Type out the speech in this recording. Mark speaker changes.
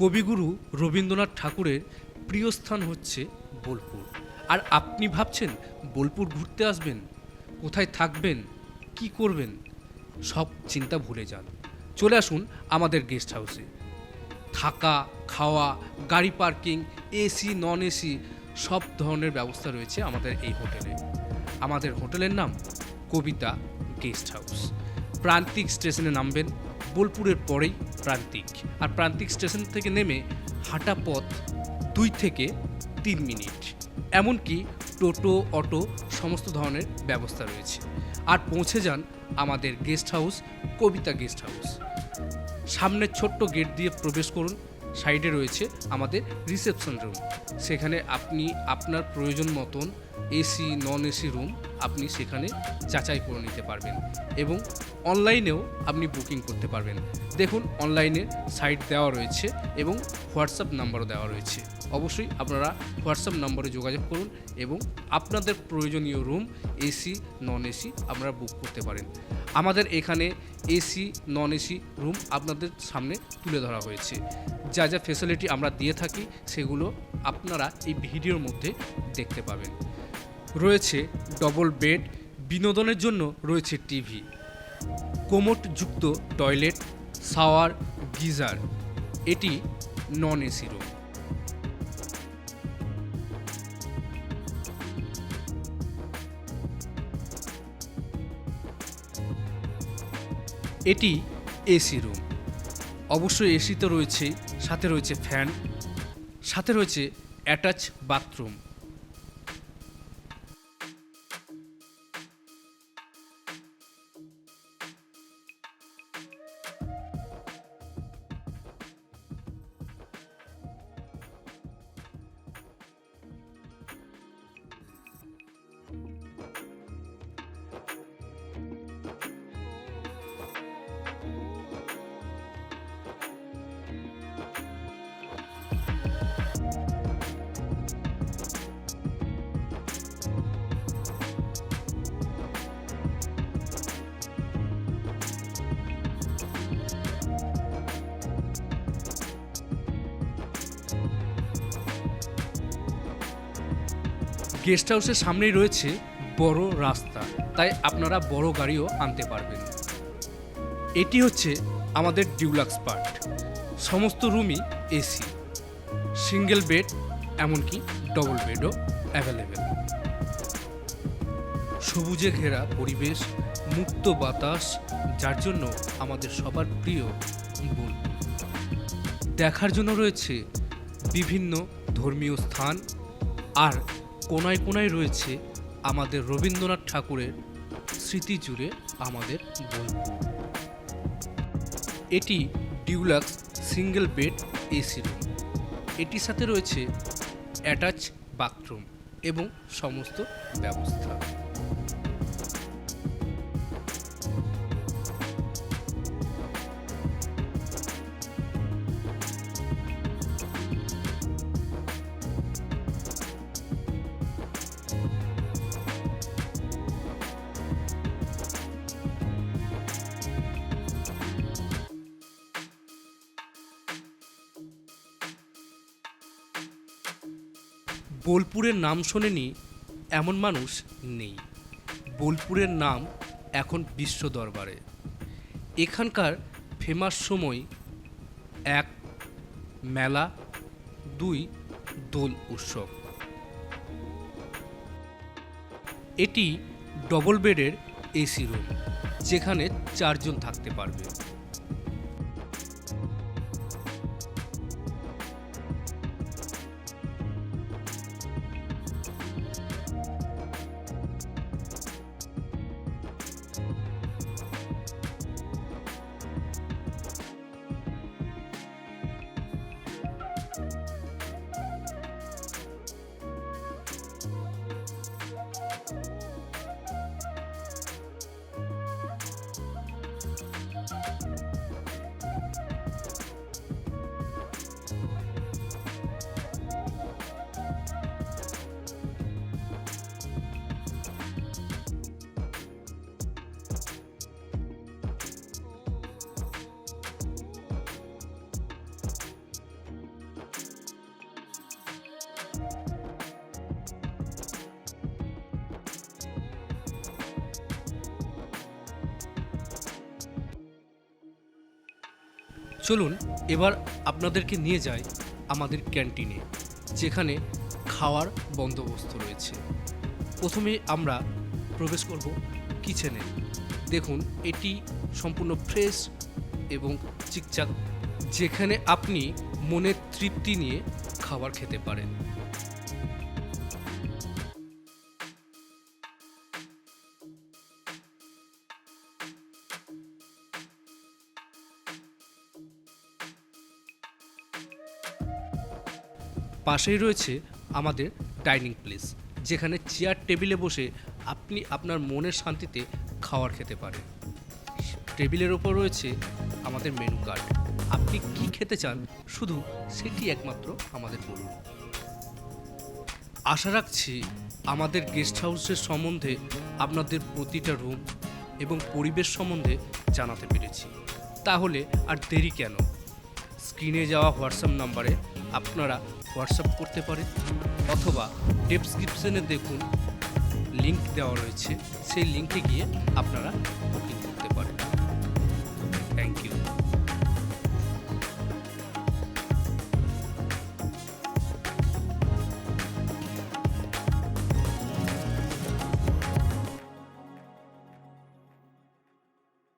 Speaker 1: কবিগুরু রবীন্দ্রনাথ ঠাকুরের প্রিয় স্থান হচ্ছে বোলপুর। আর আপনি ভাবছেন বোলপুর ঘুরতে আসবেন, কোথায় থাকবেন, কি করবেন, সব চিন্তা ভুলে যান। চলে আসুন আমাদের গেস্ট হাউসে। থাকা, খাওয়া, গাড়ি পার্কিং, এসি, নন এসি সব ধরনের ব্যবস্থা রয়েছে আমাদের এই হোটেলে। আমাদের হোটেলের নাম কবিতা গেস্ট হাউস। প্রান্তিক স্টেশনে নামবেন, বোলপুরের পরেই প্রান্তিক। আর প্রান্তিক স্টেশন থেকে নেমে হাঁটা পথ 2 থেকে 3 মিনিট। এমনকি টোটো, অটো সমস্ত ধরনের ব্যবস্থা রয়েছে। আর পৌঁছে যান আমাদের গেস্ট হাউস কবিতা গেস্ট হাউস। সামনের ছোট্ট গেট দিয়ে প্রবেশ করুন, সাইডে রয়েছে আমাদের রিসেপশন রুম। সেখানে আপনি আপনার প্রয়োজন মতন এসি, নন এসি রুম আপনি সেখানে যাচাই করে নিতে পারবেন এবং অনলাইনেও আপনি বুকিং করতে পারবেন। দেখুন অনলাইনে সাইট দেওয়া রয়েছে এবং হোয়াটসঅ্যাপ নাম্বারও দেওয়া রয়েছে। অবশ্যই আপনারা হোয়াটসঅ্যাপ নম্বরে যোগাযোগ করুন এবং আপনাদের প্রয়োজনীয় রুম এসি, নন এসি আপনারা বুক করতে পারেন। আমাদের এখানে এসি, নন এসি রুম আপনাদের সামনে তুলে ধরা হয়েছে। যা যা ফেসিলিটি আমরা দিয়ে থাকি সেগুলো আপনারা এই ভিডিওর মধ্যে দেখতে পাবেন। রয়েছে ডবল বেড, বিনোদনের জন্য রয়েছে টিভি, কোমোডযুক্ত টয়লেট, শাওয়ার, গিজার। এটি নন এসি রুম। এটি এসি রুম। অবশ্যই এসি তো রয়েছেই, সাথে রয়েছে ফ্যান, সাথে রয়েছে অ্যাটাচ বাথরুম। গেস্ট হাউসের সামনেই রয়েছে বড় রাস্তা, তাই আপনারা বড় গাড়িও আনতে পারবেন। এটি হচ্ছে আমাদের ডিউলাক্স পার্ট। সমস্ত রুমই এসি, সিঙ্গেল বেড, এমনকি ডবল বেডও অ্যাভেলেবেল। সবুজে ঘেরা পরিবেশ, মুক্ত বাতাস, যার জন্য আমাদের সবার প্রিয় বোলপুর। দেখার জন্য রয়েছে বিভিন্ন ধর্মীয় স্থান, আর কোনায় কোনায় রয়েছে আমাদের রবীন্দ্রনাথ ঠাকুরের স্মৃতি জুড়ে আমাদের বোলপুর। এটি deluxe single bed AC room. এটির সাথে রয়েছে অ্যাটাচ বাথরুম এবং সমস্ত ব্যবস্থা। বোলপুরের নাম শোনেনি এমন মানুষ নেই। বোলপুরের নাম এখন বিশ্ব দরবারে। এখানকার ফেমাস সময় 1 মেলা, 2 দোল উৎসব। এটি ডবল বেডের এসি রুম, যেখানে 4 জন থাকতে পারবে। চলুন এবার আপনাদেরকে নিয়ে যাই আমাদের ক্যান্টিনে, যেখানে খাওয়ার বন্দোবস্ত রয়েছে। প্রথমে আমরা প্রবেশ করব কিচেনে। দেখুন এটি সম্পূর্ণ ফ্রেশ এবং চিকচাক, যেখানে আপনি মনের তৃপ্তি নিয়ে খাবার খেতে পারেন। পাশেই রয়েছে আমাদের ডাইনিং প্লেস, যেখানে চেয়ার টেবিলে বসে আপনি আপনার মনের শান্তিতে খাবার খেতে পারেন। টেবিলের ওপর রয়েছে আমাদের মেনু কার্ড। আপনি কি খেতে চান শুধু সেটি একমাত্র আমাদের বলুন। আশা রাখছি আমাদের গেস্ট হাউসের সম্বন্ধে আপনাদের প্রতিটা রুম এবং পরিবেশ সম্বন্ধে জানাতে পেরেছি। তাহলে আর দেরি কেন, স্ক্রিনে যাওয়া হোয়াটসঅ্যাপ নাম্বারে আপনারা হোয়াটসঅ্যাপ করতে পারেন, অথবা ডেসক্রিপশনে দেখুন লিংক দেওয়া রয়েছে, সেই লিংকে গিয়ে আপনারা বুকিং করতে পারেন।